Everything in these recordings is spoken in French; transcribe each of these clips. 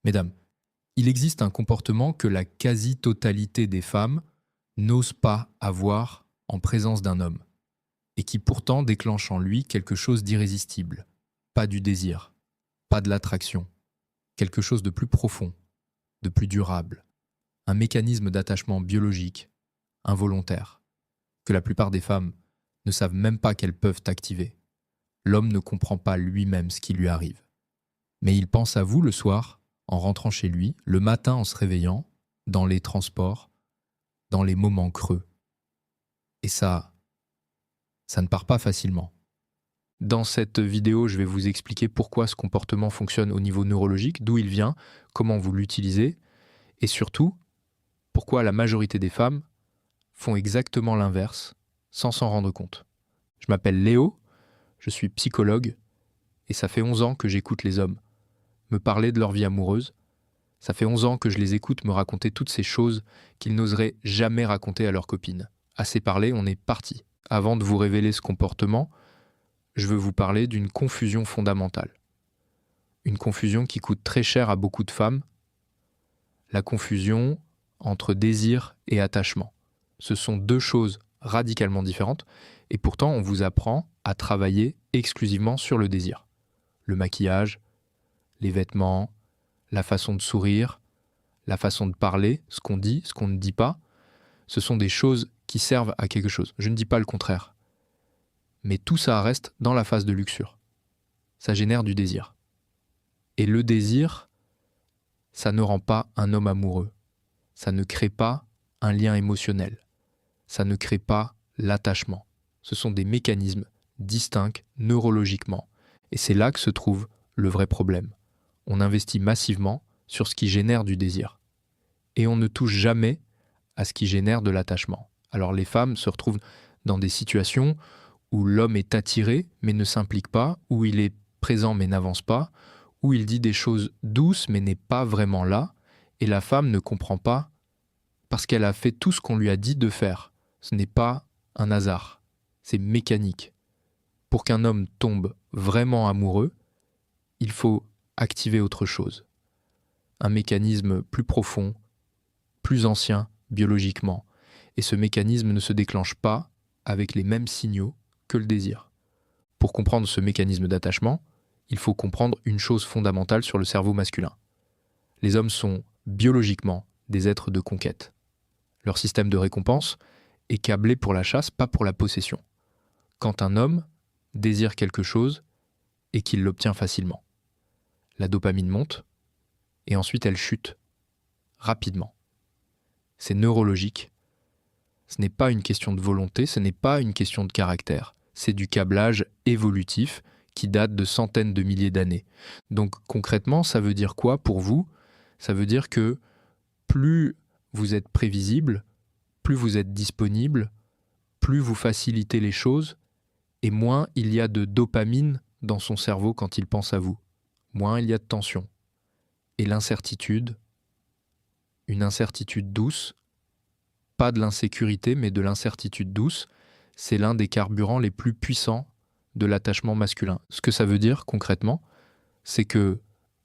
Mesdames, il existe un comportement que la quasi-totalité des femmes n'osent pas avoir en présence d'un homme, et qui pourtant déclenche en lui quelque chose d'irrésistible. Pas du désir, pas de l'attraction, quelque chose de plus profond, de plus durable, un mécanisme d'attachement biologique, involontaire, que la plupart des femmes ne savent même pas qu'elles peuvent activer. L'homme ne comprend pas lui-même ce qui lui arrive. Mais il pense à vous le soir, en rentrant chez lui, le matin en se réveillant, dans les transports, dans les moments creux. Et ça ne part pas facilement. Dans cette vidéo, je vais vous expliquer pourquoi ce comportement fonctionne au niveau neurologique, d'où il vient, comment vous l'utilisez, et surtout, pourquoi la majorité des femmes font exactement l'inverse, sans s'en rendre compte. Je m'appelle Léo, je suis psychologue, et ça fait 11 ans que j'écoute les hommes me parler de leur vie amoureuse. Ça fait 11 ans que je les écoute me raconter toutes ces choses qu'ils n'oseraient jamais raconter à leurs copines. Assez parlé, on est parti. Avant de vous révéler ce comportement, je veux vous parler d'une confusion fondamentale. Une confusion qui coûte très cher à beaucoup de femmes. La confusion entre désir et attachement. Ce sont deux choses radicalement différentes et pourtant on vous apprend à travailler exclusivement sur le désir. Le maquillage, les vêtements, la façon de sourire, la façon de parler, ce qu'on dit, ce qu'on ne dit pas, ce sont des choses qui servent à quelque chose. Je ne dis pas le contraire. Mais tout ça reste dans la phase de luxure. Ça génère du désir. Et le désir, ça ne rend pas un homme amoureux. Ça ne crée pas un lien émotionnel. Ça ne crée pas l'attachement. Ce sont des mécanismes distincts neurologiquement. Et c'est là que se trouve le vrai problème. On investit massivement sur ce qui génère du désir. Et on ne touche jamais à ce qui génère de l'attachement. Alors les femmes se retrouvent dans des situations où l'homme est attiré mais ne s'implique pas, où il est présent mais n'avance pas, où il dit des choses douces mais n'est pas vraiment là, et la femme ne comprend pas parce qu'elle a fait tout ce qu'on lui a dit de faire. Ce n'est pas un hasard, c'est mécanique. Pour qu'un homme tombe vraiment amoureux, il faut activer autre chose. Un mécanisme plus profond, plus ancien biologiquement. Et ce mécanisme ne se déclenche pas avec les mêmes signaux que le désir. Pour comprendre ce mécanisme d'attachement, il faut comprendre une chose fondamentale sur le cerveau masculin. Les hommes sont biologiquement des êtres de conquête. Leur système de récompense est câblé pour la chasse, pas pour la possession. Quand un homme désire quelque chose et qu'il l'obtient facilement, la dopamine monte et ensuite elle chute rapidement. C'est neurologique. Ce n'est pas une question de volonté, ce n'est pas une question de caractère. C'est du câblage évolutif qui date de centaines de milliers d'années. Donc concrètement, ça veut dire quoi pour vous ? Ça veut dire que plus vous êtes prévisible, plus vous êtes disponible, plus vous facilitez les choses, et moins il y a de dopamine dans son cerveau quand il pense à vous. Moins il y a de tension. Et l'incertitude, une incertitude douce, pas de l'insécurité, mais de l'incertitude douce, c'est l'un des carburants les plus puissants de l'attachement masculin. Ce que ça veut dire concrètement, c'est que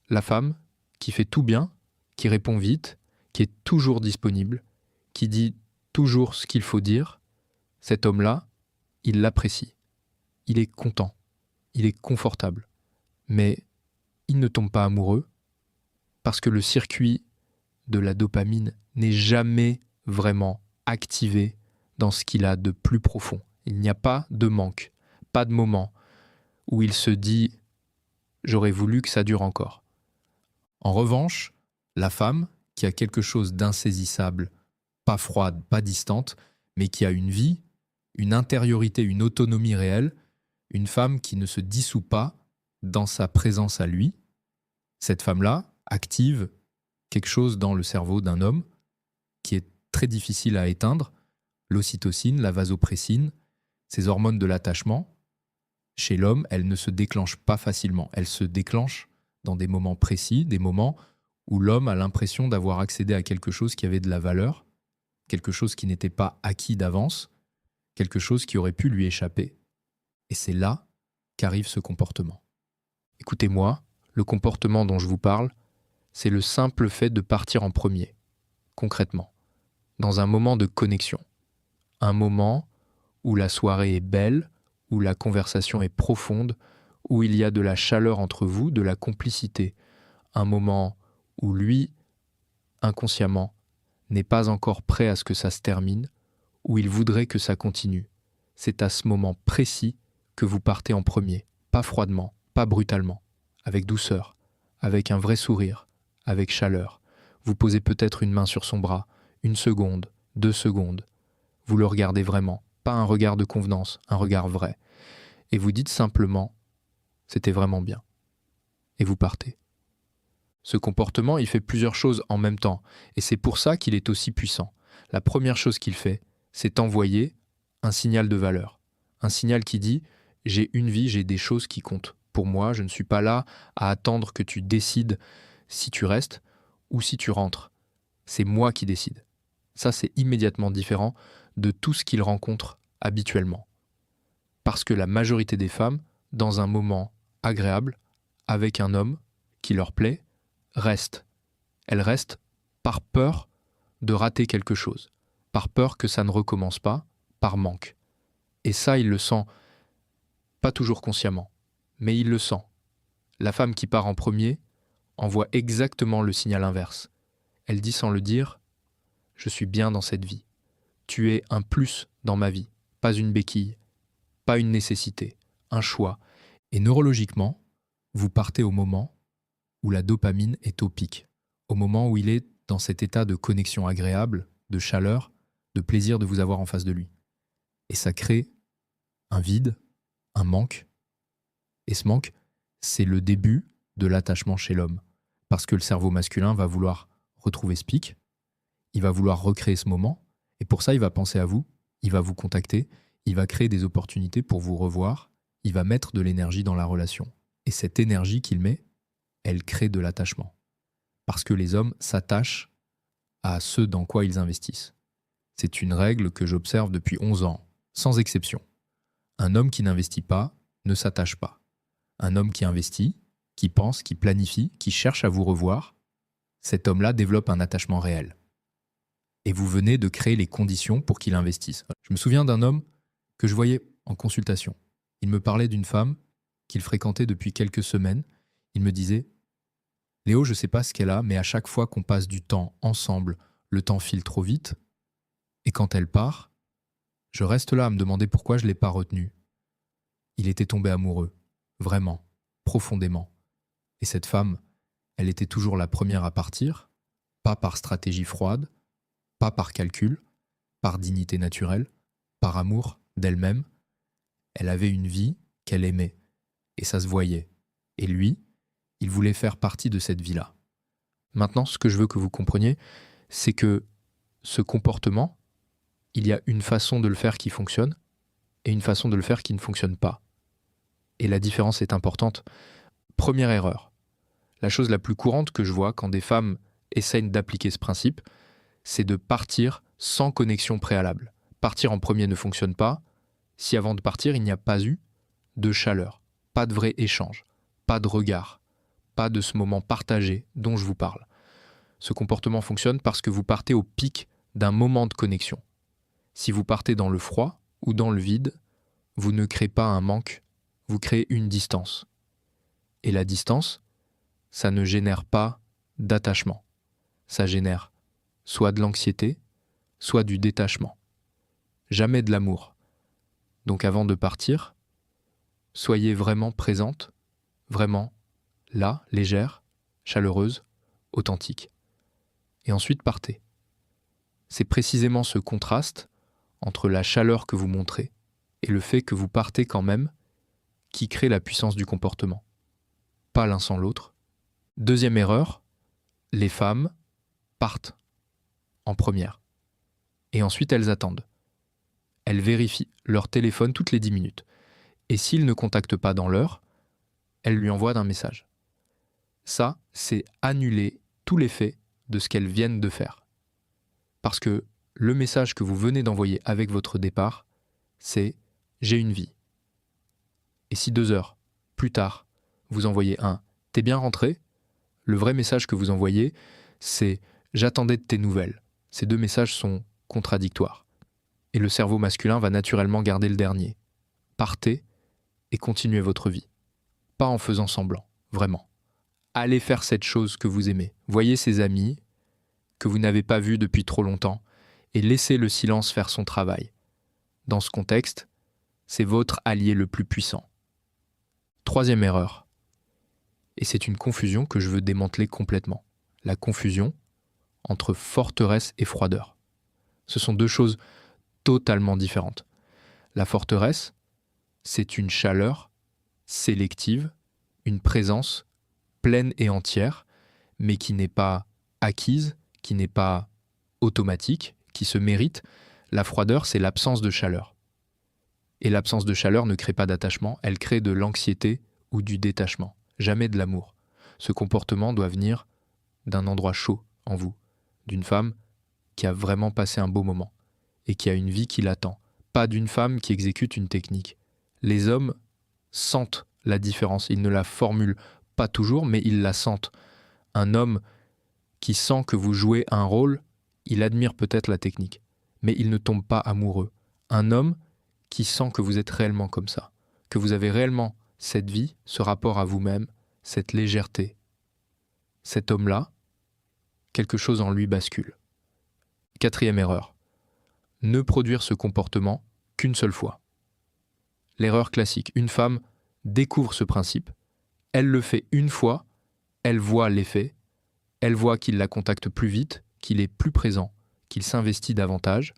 la femme qui fait tout bien, qui répond vite, qui est toujours disponible, qui dit toujours ce qu'il faut dire, cet homme-là, il l'apprécie. Il est content, il est confortable. Mais il ne tombe pas amoureux parce que le circuit de la dopamine n'est jamais vraiment activé dans ce qu'il a de plus profond. Il n'y a pas de manque, pas de moment où il se dit « j'aurais voulu que ça dure encore ». En revanche, la femme, qui a quelque chose d'insaisissable, pas froide, pas distante, mais qui a une vie, une intériorité, une autonomie réelle, une femme qui ne se dissout pas dans sa présence à lui, cette femme-là active quelque chose dans le cerveau d'un homme qui est très difficile à éteindre, l'ocytocine, la vasopressine, ces hormones de l'attachement. Chez l'homme, elles ne se déclenchent pas facilement. Elles se déclenchent dans des moments précis, des moments où l'homme a l'impression d'avoir accédé à quelque chose qui avait de la valeur, quelque chose qui n'était pas acquis d'avance, quelque chose qui aurait pu lui échapper. Et c'est là qu'arrive ce comportement. Écoutez-moi, le comportement dont je vous parle, c'est le simple fait de partir en premier, concrètement, dans un moment de connexion. Un moment où la soirée est belle, où la conversation est profonde, où il y a de la chaleur entre vous, de la complicité. Un moment où lui, inconsciemment, n'est pas encore prêt à ce que ça se termine, où il voudrait que ça continue. C'est à ce moment précis que vous partez en premier, pas froidement, pas brutalement, avec douceur, avec un vrai sourire, avec chaleur. Vous posez peut-être une main sur son bras, 1 seconde, 2 secondes. Vous le regardez vraiment, pas un regard de convenance, un regard vrai. Et vous dites simplement « c'était vraiment bien ». Et vous partez. Ce comportement, il fait plusieurs choses en même temps, et c'est pour ça qu'il est aussi puissant. La première chose qu'il fait, c'est envoyer un signal de valeur. Un signal qui dit « j'ai une vie, j'ai des choses qui comptent. Pour moi, je ne suis pas là à attendre que tu décides si tu restes ou si tu rentres. C'est moi qui décide. » Ça, c'est immédiatement différent de tout ce qu'il rencontre habituellement. Parce que la majorité des femmes, dans un moment agréable, avec un homme qui leur plaît, restent. Elles restent par peur de rater quelque chose, par peur que ça ne recommence pas, par manque. Et ça, il le sent, pas toujours consciemment, mais il le sent. La femme qui part en premier envoie exactement le signal inverse. Elle dit sans le dire « je suis bien dans cette vie. Tu es un plus dans ma vie, pas une béquille, pas une nécessité, un choix. » Et neurologiquement, vous partez au moment où la dopamine est au pic, au moment où il est dans cet état de connexion agréable, de chaleur, de plaisir de vous avoir en face de lui. Et ça crée un vide, un manque. Et ce manque, c'est le début de l'attachement chez l'homme. Parce que le cerveau masculin va vouloir retrouver ce pic, il va vouloir recréer ce moment, et pour ça, il va penser à vous, il va vous contacter, il va créer des opportunités pour vous revoir, il va mettre de l'énergie dans la relation. Et cette énergie qu'il met, elle crée de l'attachement. Parce que les hommes s'attachent à ce dans quoi ils investissent. C'est une règle que j'observe depuis 11 ans, sans exception. Un homme qui n'investit pas ne s'attache pas. Un homme qui investit, qui pense, qui planifie, qui cherche à vous revoir, cet homme-là développe un attachement réel. Et vous venez de créer les conditions pour qu'il investisse. Je me souviens d'un homme que je voyais en consultation. Il me parlait d'une femme qu'il fréquentait depuis quelques semaines. Il me disait « Léo, je ne sais pas ce qu'elle a, mais à chaque fois qu'on passe du temps ensemble, le temps file trop vite. Et quand elle part, je reste là à me demander pourquoi je ne l'ai pas retenue. » Il était tombé amoureux, vraiment, profondément. Et cette femme, elle était toujours la première à partir, pas par stratégie froide, pas par calcul, par dignité naturelle, par amour d'elle-même. Elle avait une vie qu'elle aimait, et ça se voyait. Et lui, il voulait faire partie de cette vie-là. Maintenant, ce que je veux que vous compreniez, c'est que ce comportement, il y a une façon de le faire qui fonctionne et une façon de le faire qui ne fonctionne pas. Et la différence est importante. Première erreur. La chose la plus courante que je vois quand des femmes essayent d'appliquer ce principe, c'est de partir sans connexion préalable. Partir en premier ne fonctionne pas si avant de partir, il n'y a pas eu de chaleur, pas de vrai échange, pas de regard, pas de ce moment partagé dont je vous parle. Ce comportement fonctionne parce que vous partez au pic d'un moment de connexion. Si vous partez dans le froid ou dans le vide, vous ne créez pas un manque, vous créez une distance. Et la distance, ça ne génère pas d'attachement. Ça génère soit de l'anxiété, soit du détachement. Jamais de l'amour. Donc avant de partir, soyez vraiment présente, vraiment là, légère, chaleureuse, authentique. Et ensuite partez. C'est précisément ce contraste entre la chaleur que vous montrez et le fait que vous partez quand même qui crée la puissance du comportement. Pas l'un sans l'autre. Deuxième erreur, les femmes partent en première. Et ensuite elles attendent. Elles vérifient leur téléphone toutes les 10 minutes. Et s'il ne contacte pas dans l'heure, elles lui envoient un message. Ça, c'est annuler tout l'effet de ce qu'elles viennent de faire. Parce que le message que vous venez d'envoyer avec votre départ, c'est « j'ai une vie ». Et si 2 heures plus tard, vous envoyez un « t'es bien rentré ?», Le vrai message que vous envoyez, c'est « j'attendais de tes nouvelles ». Ces deux messages sont contradictoires. Et le cerveau masculin va naturellement garder le dernier. Partez et continuez votre vie. Pas en faisant semblant, vraiment. Allez faire cette chose que vous aimez. Voyez ces amis que vous n'avez pas vus depuis trop longtemps et laissez le silence faire son travail. Dans ce contexte, c'est votre allié le plus puissant. Troisième erreur. Et c'est une confusion que je veux démanteler complètement. La confusion entre forteresse et froideur. Ce sont deux choses totalement différentes. La forteresse, c'est une chaleur sélective, une présence pleine et entière, mais qui n'est pas acquise, qui n'est pas automatique, qui se mérite. La froideur, c'est l'absence de chaleur. Et l'absence de chaleur ne crée pas d'attachement, elle crée de l'anxiété ou du détachement, jamais de l'amour. Ce comportement doit venir d'un endroit chaud en vous, d'une femme qui a vraiment passé un beau moment et qui a une vie qui l'attend, pas d'une femme qui exécute une technique. Les hommes sentent la différence, ils ne la formulent pas toujours, mais ils la sentent. Un homme qui sent que vous jouez un rôle, il admire peut-être la technique, mais il ne tombe pas amoureux. Un homme qui sent que vous êtes réellement comme ça, que vous avez réellement cette vie, ce rapport à vous-même, cette légèreté. Cet homme-là, quelque chose en lui bascule. Quatrième erreur. Ne produire ce comportement qu'une seule fois. L'erreur classique. Une femme découvre ce principe, elle le fait une fois, elle voit l'effet, elle voit qu'il la contacte plus vite, qu'il est plus présent, qu'il s'investit davantage,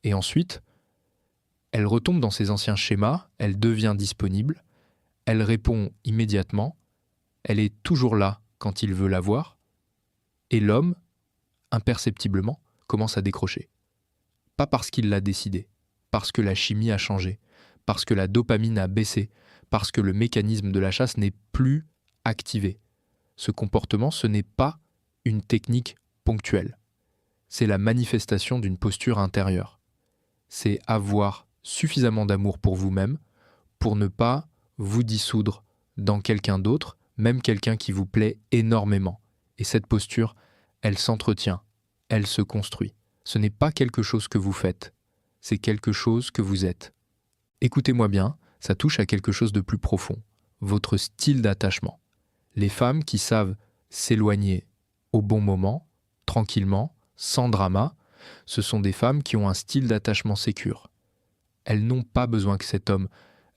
et ensuite, elle retombe dans ses anciens schémas, elle devient disponible, elle répond immédiatement, elle est toujours là quand il veut la voir, et l'homme, imperceptiblement, commence à décrocher. Pas parce qu'il l'a décidé, parce que la chimie a changé, parce que la dopamine a baissé, parce que le mécanisme de la chasse n'est plus activé. Ce comportement, ce n'est pas une technique ponctuelle. C'est la manifestation d'une posture intérieure. C'est avoir suffisamment d'amour pour vous-même pour ne pas vous dissoudre dans quelqu'un d'autre, même quelqu'un qui vous plaît énormément. Et cette posture, elle s'entretient, elle se construit. Ce n'est pas quelque chose que vous faites, c'est quelque chose que vous êtes. Écoutez-moi bien, ça touche à quelque chose de plus profond, votre style d'attachement. Les femmes qui savent s'éloigner au bon moment, tranquillement, sans drama, ce sont des femmes qui ont un style d'attachement sécure. Elles n'ont pas besoin que cet homme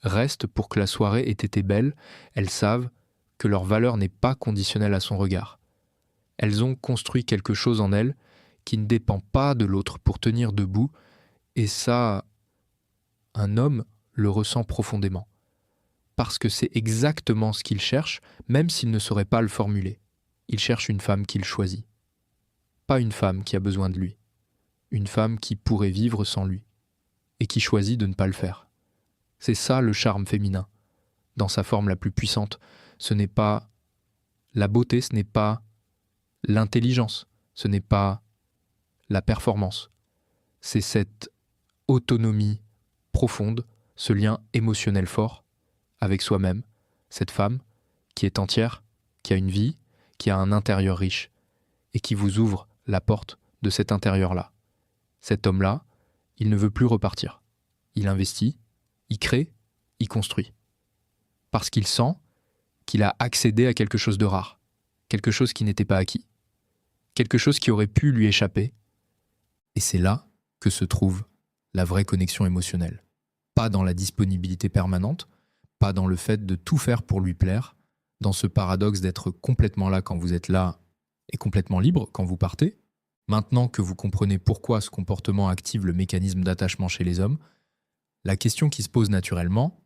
reste pour que la soirée ait été belle, elles savent que leur valeur n'est pas conditionnelle à son regard. Elles ont construit quelque chose en elles qui ne dépend pas de l'autre pour tenir debout, et ça, un homme le ressent profondément. Parce que c'est exactement ce qu'il cherche, même s'il ne saurait pas le formuler. Il cherche une femme qu'il choisit. Pas une femme qui a besoin de lui. Une femme qui pourrait vivre sans lui. Et qui choisit de ne pas le faire. C'est ça le charme féminin. Dans sa forme la plus puissante, ce n'est pas la beauté, ce n'est pas l'intelligence, ce n'est pas la performance. C'est cette autonomie profonde, ce lien émotionnel fort avec soi-même, cette femme qui est entière, qui a une vie, qui a un intérieur riche et qui vous ouvre la porte de cet intérieur-là. Cet homme-là, il ne veut plus repartir. Il investit, il crée, il construit. Parce qu'il sent qu'il a accédé à quelque chose de rare, quelque chose qui n'était pas acquis, quelque chose qui aurait pu lui échapper. Et c'est là que se trouve la vraie connexion émotionnelle. Pas dans la disponibilité permanente, pas dans le fait de tout faire pour lui plaire, dans ce paradoxe d'être complètement là quand vous êtes là et complètement libre quand vous partez. Maintenant que vous comprenez pourquoi ce comportement active le mécanisme d'attachement chez les hommes, la question qui se pose naturellement,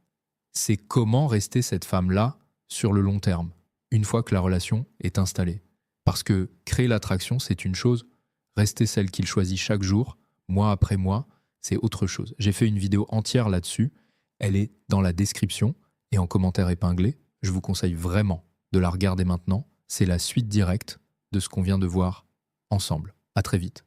c'est comment rester cette femme-là sur le long terme, une fois que la relation est installée. Parce que créer l'attraction, c'est une chose, rester celle qu'il choisit chaque jour, mois après mois, c'est autre chose. J'ai fait une vidéo entière là-dessus, elle est dans la description et en commentaire épinglé. Je vous conseille vraiment de la regarder maintenant, c'est la suite directe de ce qu'on vient de voir ensemble. À très vite.